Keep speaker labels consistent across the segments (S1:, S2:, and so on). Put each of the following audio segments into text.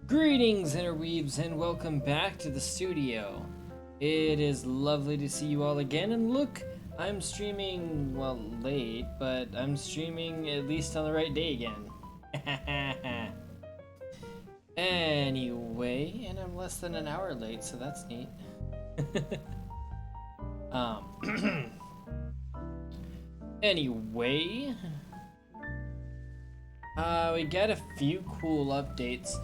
S1: Greetings, interweebs, and welcome back to the studio. It is lovely to see you all again, and look, I'm streaming, well, late, but I'm streaming at least on the right day again. Anyway, and I'm less than an hour late, so that's neat. um, anyway, we got a few cool updates.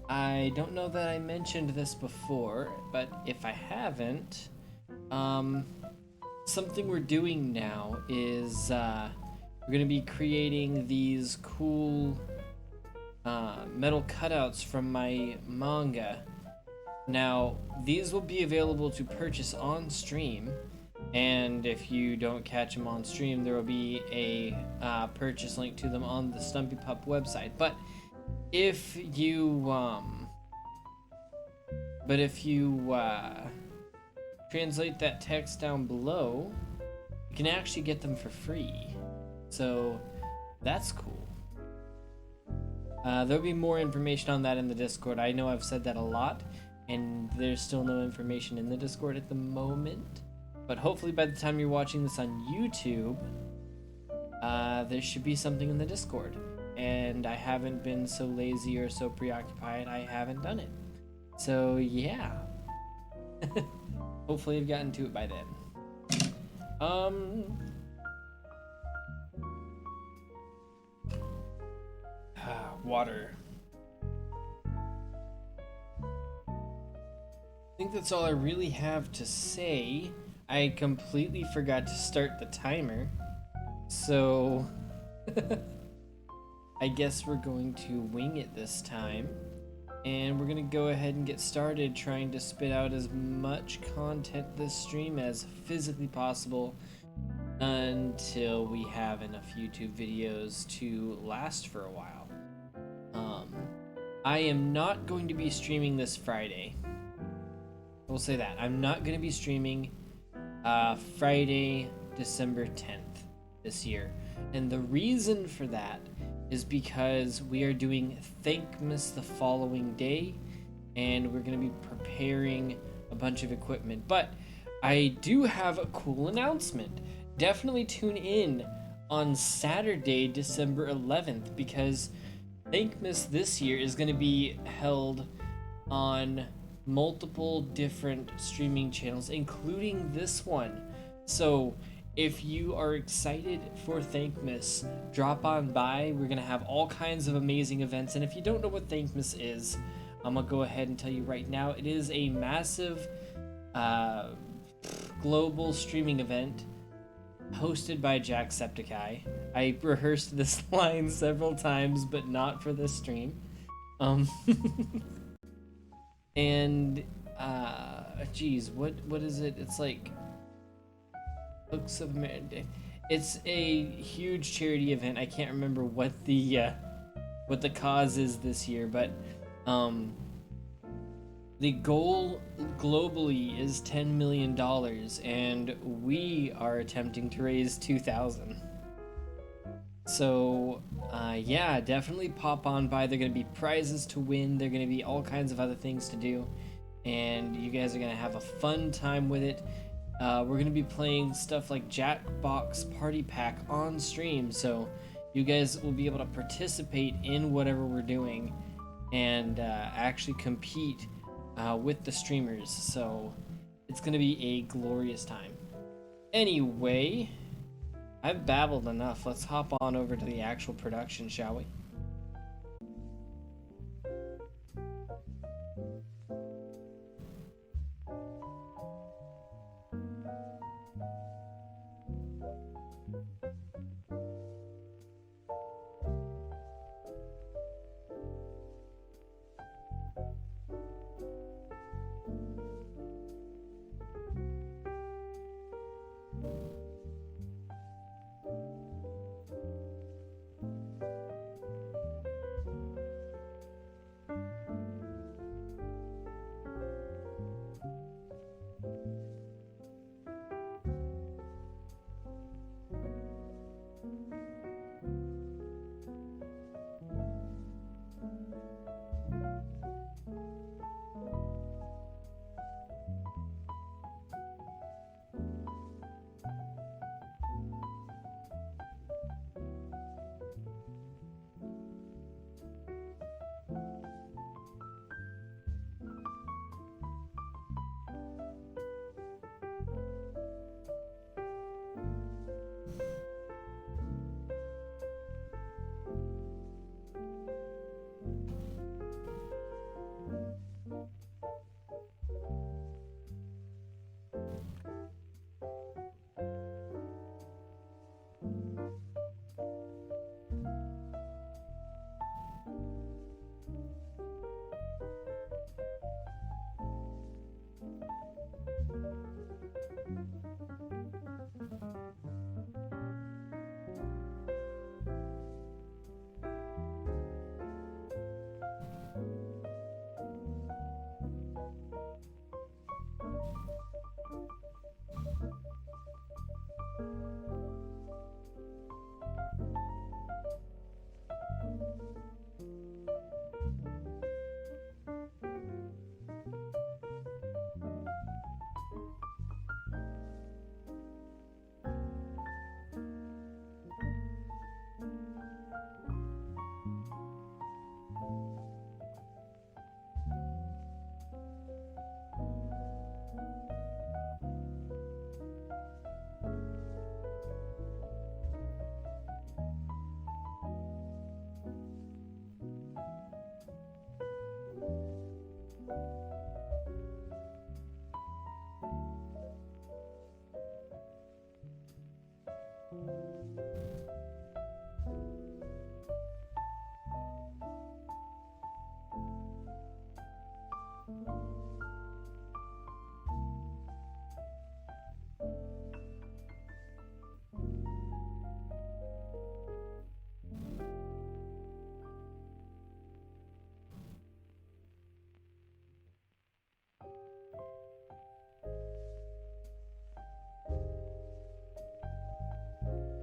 S1: I don't know that I mentioned this before, but if I haven't, something we're doing now is we're going to be creating these cool metal cutouts from my manga. Now, these will be available to purchase on stream, and if you don't catch them on stream, there will be a purchase link to them on the StumpyPup website. But if you translate that text down below, you can actually get them for free. So that's cool. There'll be more information on that in the Discord. I know I've said that a lot, and there's still no information in the Discord at the moment. But hopefully by the time you're watching this on YouTube, there should be something in the Discord. And I haven't been so lazy or so preoccupied, I haven't done it. So yeah. Hopefully I've gotten to it by then. Water. I think that's all I really have to say. I completely forgot to start the timer. So I guess we're going to wing it this time. And we're gonna go ahead and get started trying to spit out as much content this stream as physically possible until we have enough YouTube videos to last for a while. I am not going to be streaming this Friday. We'll say that. I'm not going to be streaming Friday, December 10th this year. And the reason for that is because we are doing Thankmas the following day, and we're going to be preparing a bunch of equipment. But I do have a cool announcement. Definitely tune in on Saturday, December 11th, because Thankmas this year is going to be held on multiple different streaming channels, including this one. So if you are excited for Thankmas, drop on by. We're going to have all kinds of amazing events. And if you don't know what Thankmas is, I'm going to go ahead and tell you right now. It is a massive global streaming event hosted by Jacksepticeye. I rehearsed this line several times, but not for this stream. And geez, what is it? It's like Books of America. It's a huge charity event. I can't remember what the cause is this year, but the goal globally is $10 million, and we are attempting to raise 2,000. So, yeah, definitely pop on by. There are going to be prizes to win. There are going to be all kinds of other things to do, and you guys are going to have a fun time with it. We're going to be playing stuff like Jackbox Party Pack on stream, so you guys will be able to participate in whatever we're doing and actually compete with the streamers, so it's going to be a glorious time. Anyway, I've babbled enough. Let's hop on over to the actual production, shall we?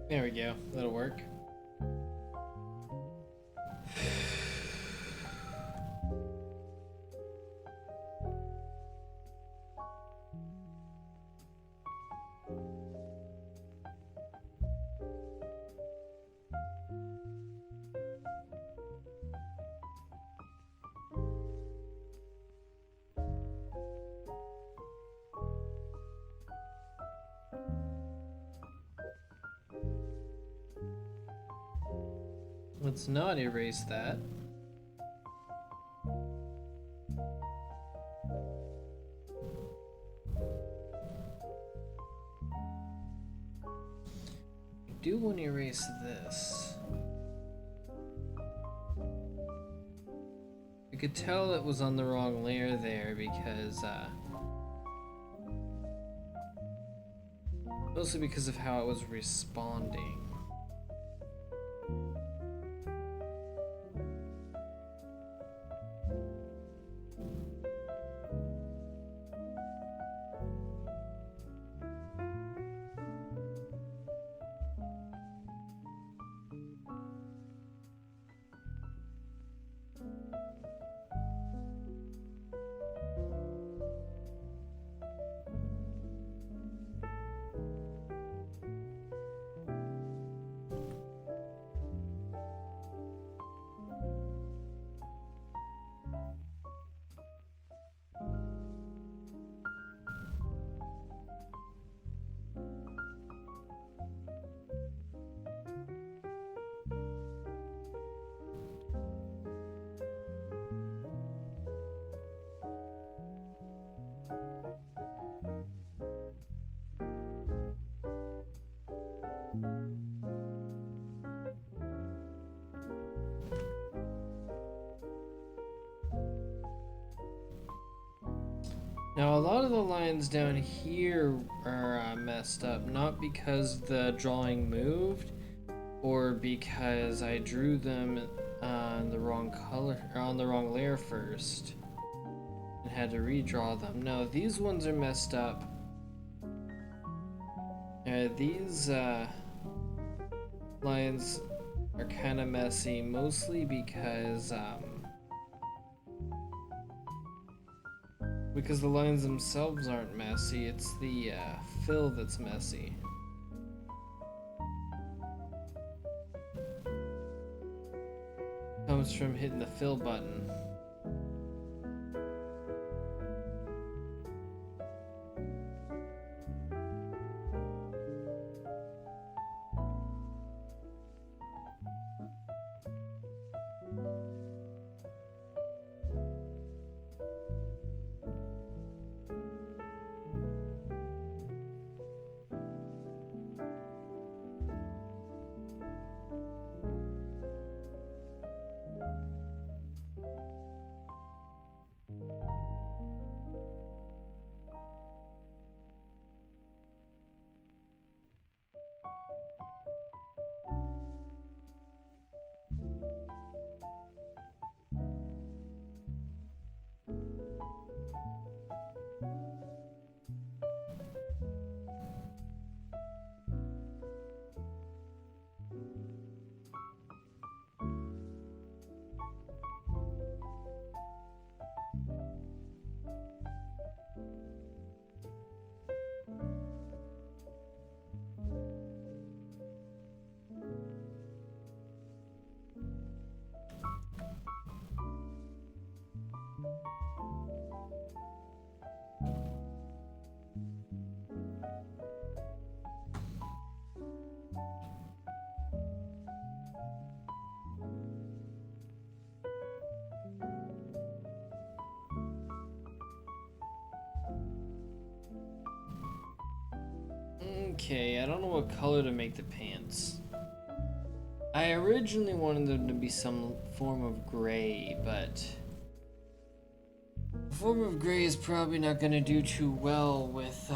S1: There we go. That'll work. Let's not erase that. I do want to erase this. I could tell it was on the wrong layer there because, mostly because of how it was responding. Now a lot of the lines down here are messed up, not because the drawing moved, or because I drew them on the wrong color, or on the wrong layer first, and had to redraw them. No, these ones are messed up. These lines are kind of messy, mostly because the lines themselves aren't messy, it's the fill that's messy. Comes from hitting the fill button. Okay, I don't know what color to make the pants. I originally wanted them to be some form of gray, but the form of gray is probably not going to do too well with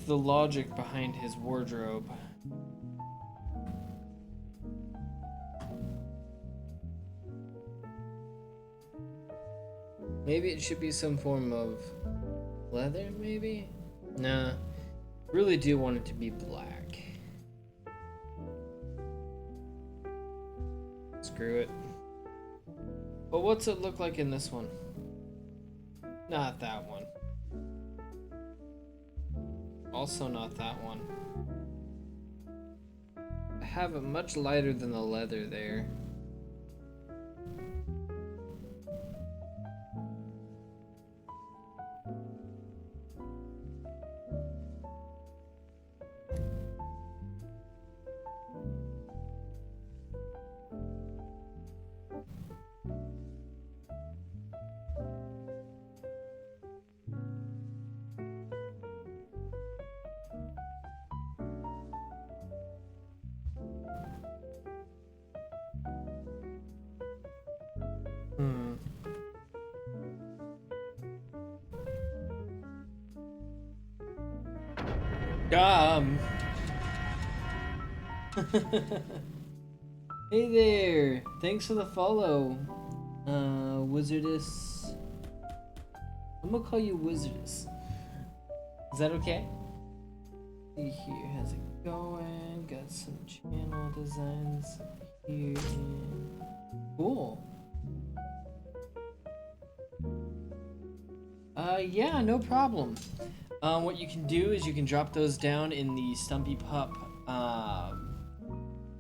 S1: the logic behind his wardrobe. Maybe it should be some form of leather, maybe? Nah, really do want it to be black. Screw it. But what's it look like in this one? Not that one. Also not that one. I have it much lighter than the leather there. Hey there! Thanks for the follow, Wizardess. I'm gonna call you Wizardess. Is that okay? See here, how's it going? Got some channel designs here. Cool. Yeah, no problem. What you can do is you can drop those down in the StumpyPup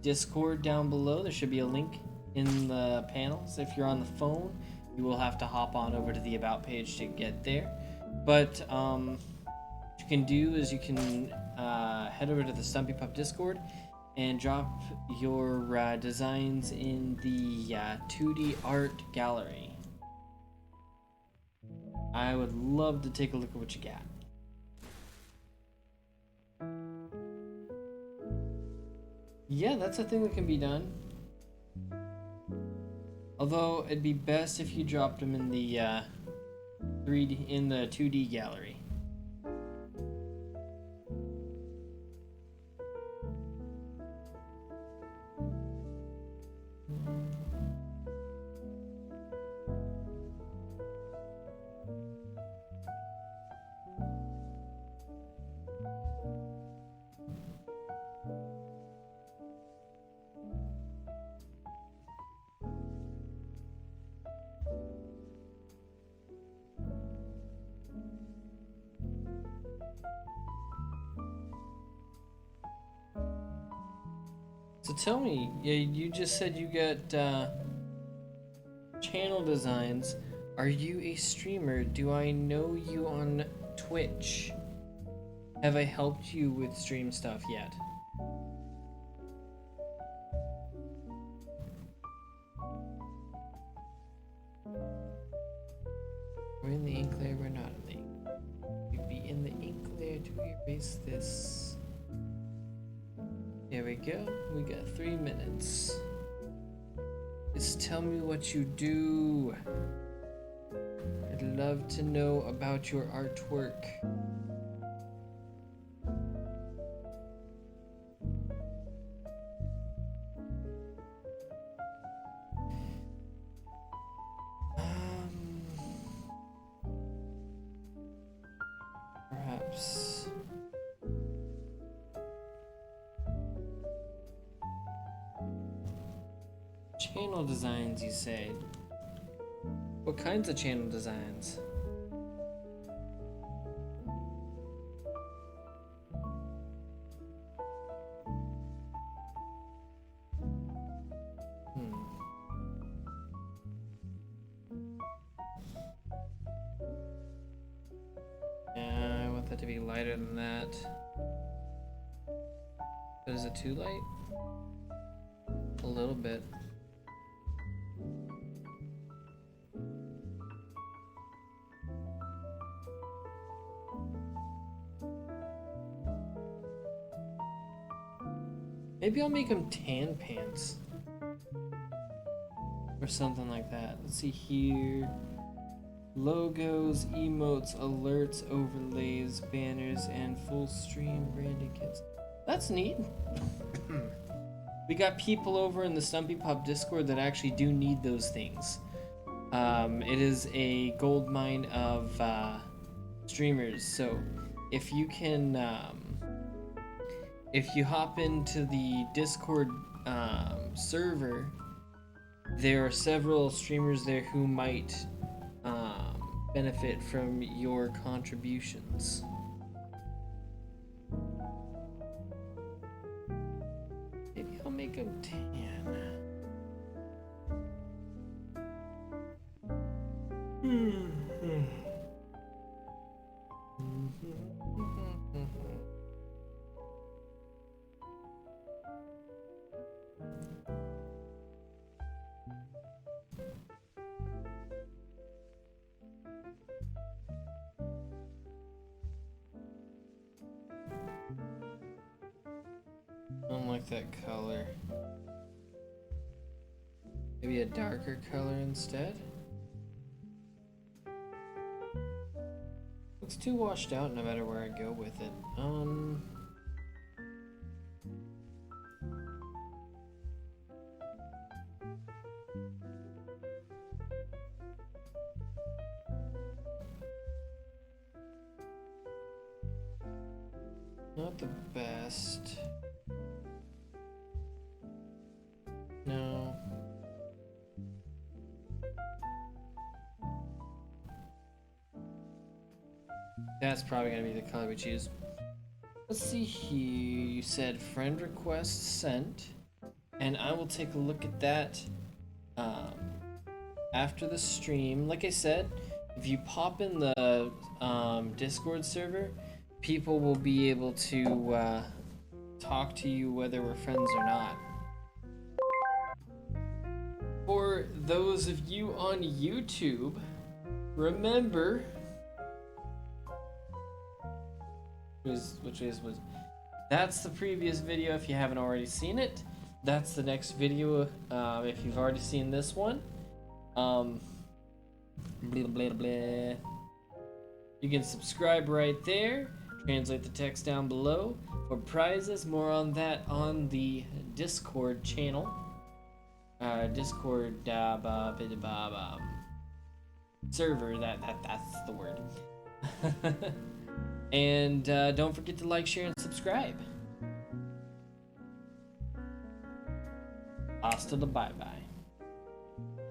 S1: Discord down below. There should be a link in the panels. If you're on the phone, you will have to hop on over to the About page to get there. But what you can do is you can head over to the StumpyPup Discord and drop your designs in the 2D art gallery. I would love to take a look at what you got. Yeah, that's a thing that can be done. Although it'd be best if you dropped them in the 2D gallery. So tell me, you just said you got channel designs. Are you a streamer? Do I know you on Twitch? Have I helped you with stream stuff yet? We're in the ink layer, we're not in the ink. You'd be in the ink layer to erase this. There we go. We got 3 minutes. Just tell me what you do. I'd love to know about your artwork. Perhaps. Channel designs, you say? What kinds of channel designs? Yeah, I want that to be lighter than that. But is it too light? A little bit. Maybe I'll make them tan pants. Or something like that. Let's see here. Logos, emotes, alerts, overlays, banners, and full stream branding kits. That's neat. We got people over in the StumpyPup Discord that actually do need those things. It is a gold mine of streamers, so if you can, if you hop into the Discord server, there are several streamers there who might benefit from your contributions. Maybe I'll make them tan. I don't like that color. Maybe a darker color instead? Looks too washed out no matter where I go with it. Not the best. No. That's probably gonna be the color we choose. Let's see here. You said friend request sent, and I will take a look at that after the stream. Like I said, if you pop in the Discord server, people will be able to talk to you whether we're friends or not. For those of you on YouTube, remember, that's the previous video if you haven't already seen it. That's the next video if you've already seen this one. Blah, blah, blah. You can subscribe right there. Translate the text down below for prizes. More on that on the Discord channel. Discord server. That's the word. And don't forget to like, share, and subscribe. Hasta la bye bye.